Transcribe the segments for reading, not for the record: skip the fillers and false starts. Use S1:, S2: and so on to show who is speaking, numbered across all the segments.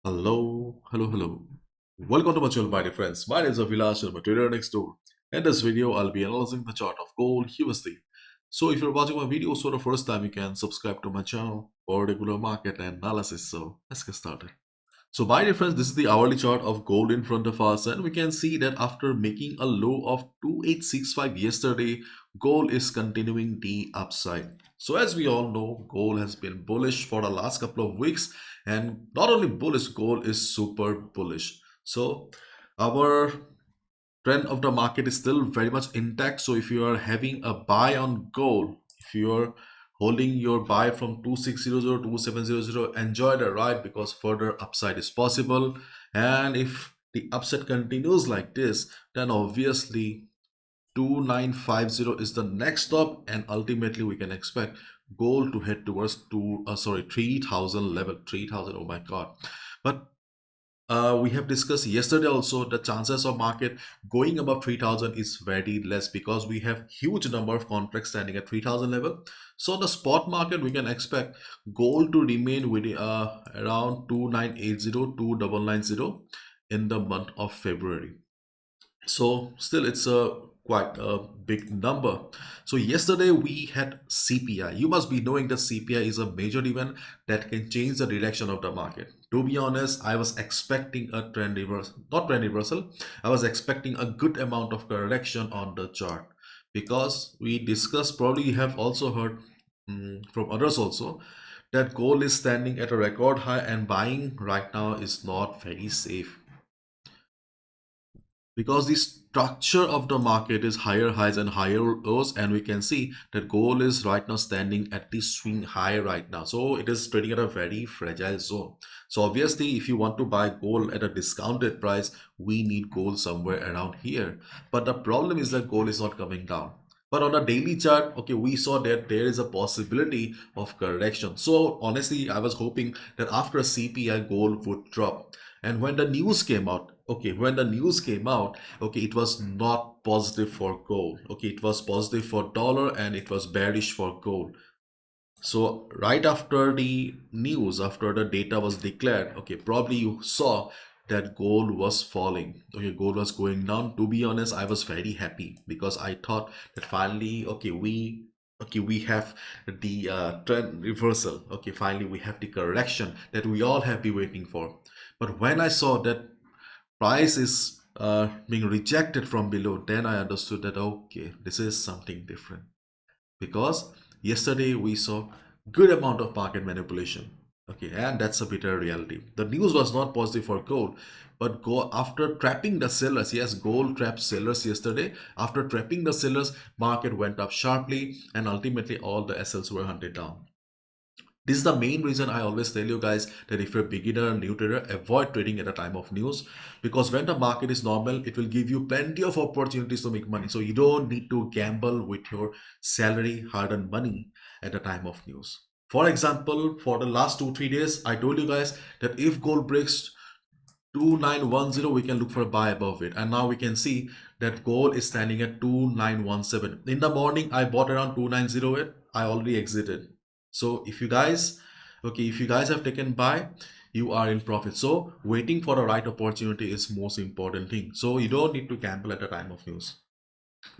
S1: Hello. Welcome to my channel, my dear friends. My name is Avilash and I'm a trader next door. In this video, I'll be analyzing the chart of gold USD. So if you're watching my videos for the first time, you can subscribe to my channel for regular market analysis. So let's get started. So by reference, this is the hourly chart of gold in front of us, and we can see that after making a low of 2865 yesterday, gold is continuing the upside. So as we all know, gold has been bullish for the last couple of weeks, and not only bullish, gold is super bullish. So our trend of the market is still very much intact. So if you are having a buy on gold, if you are holding your buy from 2600 2700, enjoy the ride because further upside is possible. And if the upside continues like this, then obviously 2950 is the next stop, and ultimately we can expect gold to head towards 3000 level. 3000, oh my god. But we have discussed yesterday also the chances of market going above 3000 is very less because we have huge number of contracts standing at 3000 level. So the spot market, we can expect gold to remain with around 2980 2990 in the month of February. So still it's a quite a big number. So yesterday we had CPI. You must be knowing that CPI is a major event that can change the direction of the market. To be honest, I was expecting a trend reversal, not trend reversal. I was expecting a good amount of correction on the chart because we discussed, probably you have also heard from others also, that gold is standing at a record high and buying right now is not very safe because the structure of the market is higher highs and higher lows, and we can see that gold is right now standing at the swing high right now, so it is trading at a very fragile zone. So obviously if you want to buy gold at a discounted price, we need gold somewhere around here. But the problem is that gold is not coming down. But on a daily chart, okay, we saw that there is a possibility of correction. So honestly, I was hoping that after CPI, gold would drop. And when the news came out, okay, it was not positive for gold. Okay, it was positive for dollar and it was bearish for gold. So right after the news, after the data was declared, okay, probably you saw that gold was falling. Okay, gold was going down. To be honest, I was very happy because I thought that finally, we have the trend reversal. Okay, finally we have the correction that we all have been waiting for. But when I saw that price is being rejected from below, then I understood that okay, this is something different because yesterday we saw good amount of market manipulation. Okay, and that's a bitter reality. The news was not positive for gold, but go after trapping the sellers. Yes, gold trapped sellers yesterday. After trapping the sellers, market went up sharply and ultimately all the SLs were hunted down. This is the main reason I always tell you guys that if you're a beginner or new trader, avoid trading at a time of news, because when the market is normal, it will give you plenty of opportunities to make money. So you don't need to gamble with your salary, hard-earned money at the time of news. For example, for the last 2-3 days, I told you guys that if gold breaks 2910, we can look for a buy above it. And now we can see that gold is standing at 2917. In the morning, I bought around 2908. I already exited. So if you guys have taken buy, you are in profit. So waiting for the right opportunity is most important thing. So you don't need to gamble at the time of news.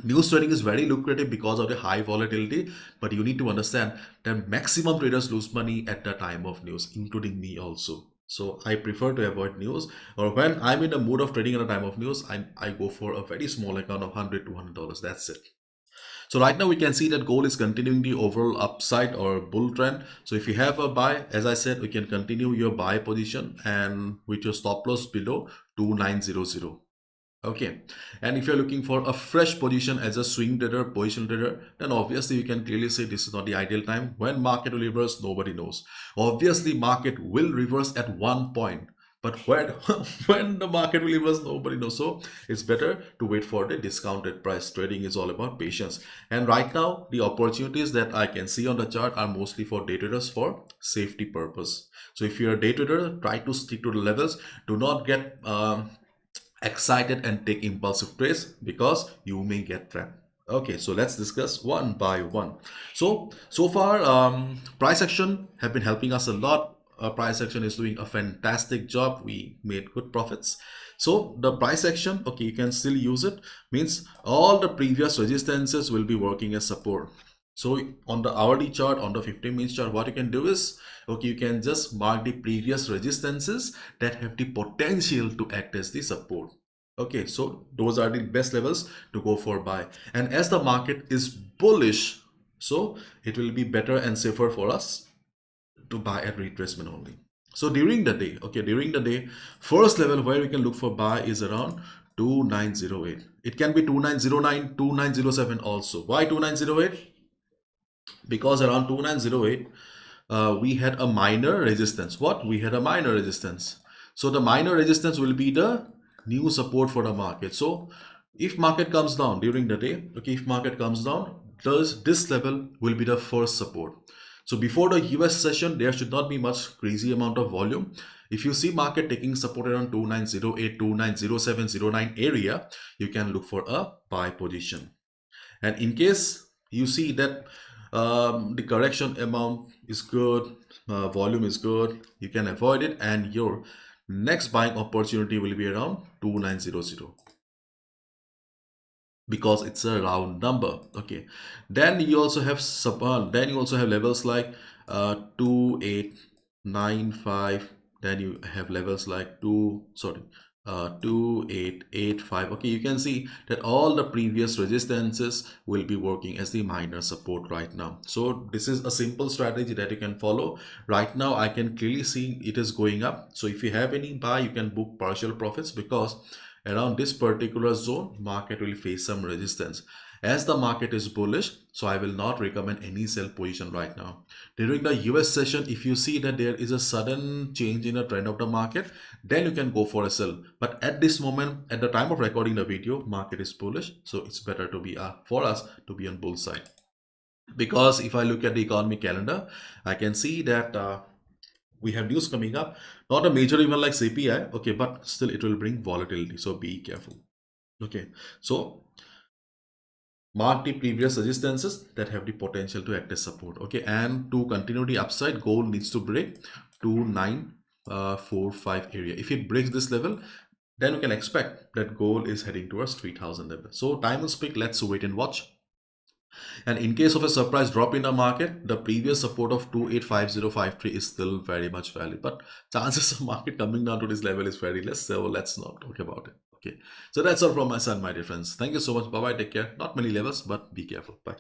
S1: News trading is very lucrative because of the high volatility, but you need to understand that maximum traders lose money at the time of news, including me also. So I prefer to avoid news, or when I'm in the mood of trading at a time of news, I go for a very small account of $100 to $200. That's it. So right now we can see that gold is continuing the overall upside or bull trend. So if you have a buy, as I said, we can continue your buy position and with your stop loss below 2900. Okay, and if you're looking for a fresh position as a swing trader, position trader, then obviously you can clearly say this is not the ideal time. When market will reverse, nobody knows. Obviously, market will reverse at one point, but when when the market will reverse, nobody knows. So it's better to wait for the discounted price. Trading is all about patience. And right now, the opportunities that I can see on the chart are mostly for day traders for safety purpose. So if you're a day trader, try to stick to the levels. Do not get excited and take impulsive trades because you may get trapped. Okay, so let's discuss one by one. So far, price action have been helping us a lot. price action is doing a fantastic job. We made good profits. So the price action, okay, you can still use it. Means all the previous resistances will be working as support. So on the hourly chart, on the 15-minute chart, what you can do is, okay, you can just mark the previous resistances that have the potential to act as the support. Okay, so those are the best levels to go for buy. And as the market is bullish, so it will be better and safer for us to buy at retracement only. So during the day, okay, during the day, first level where we can look for buy is around 2908. It can be 2909, 2907 also. Why 2908? Because around 2908 we had a minor resistance. What? We had a minor resistance. So the minor resistance will be the new support for the market. So if market comes down during the day, okay, if market comes down, this level will be the first support. So before the US session, there should not be much crazy amount of volume. If you see market taking support around 2908, 290709 area, you can look for a buy position. And in case you see that the correction amount is good, volume is good, you can avoid it, and your next buying opportunity will be around 2900 because it's a round number. Okay, then you also have levels like 2895. Then you have levels like 2885. Okay, you can see that all the previous resistances will be working as the minor support right now. So this is a simple strategy that you can follow. Right now I can clearly see it is going up. So if you have any buy, you can book partial profits, because around this particular zone market will face some resistance. As the market is bullish, so I will not recommend any sell position right now. During the US session, if you see that there is a sudden change in the trend of the market, then you can go for a sell. But at this moment, at the time of recording the video, market is bullish, so it's better to be for us to be on bull side. Because if I look at the economic calendar, I can see that we have news coming up, not a major event like CPI, okay, but still it will bring volatility, so be careful. Okay, so mark the previous resistances that have the potential to act as support. Okay, and to continue the upside, gold needs to break 2945 area. If it breaks this level, then we can expect that gold is heading towards 3000 level. So time will speak. Let's wait and watch. And in case of a surprise drop in the market, the previous support of 285053 is still very much valid. But chances of market coming down to this level is very less. So let's not talk about it. Okay. So that's all from my side, my dear friends. Thank you so much. Bye bye. Take care. Not many levels, but be careful. Bye.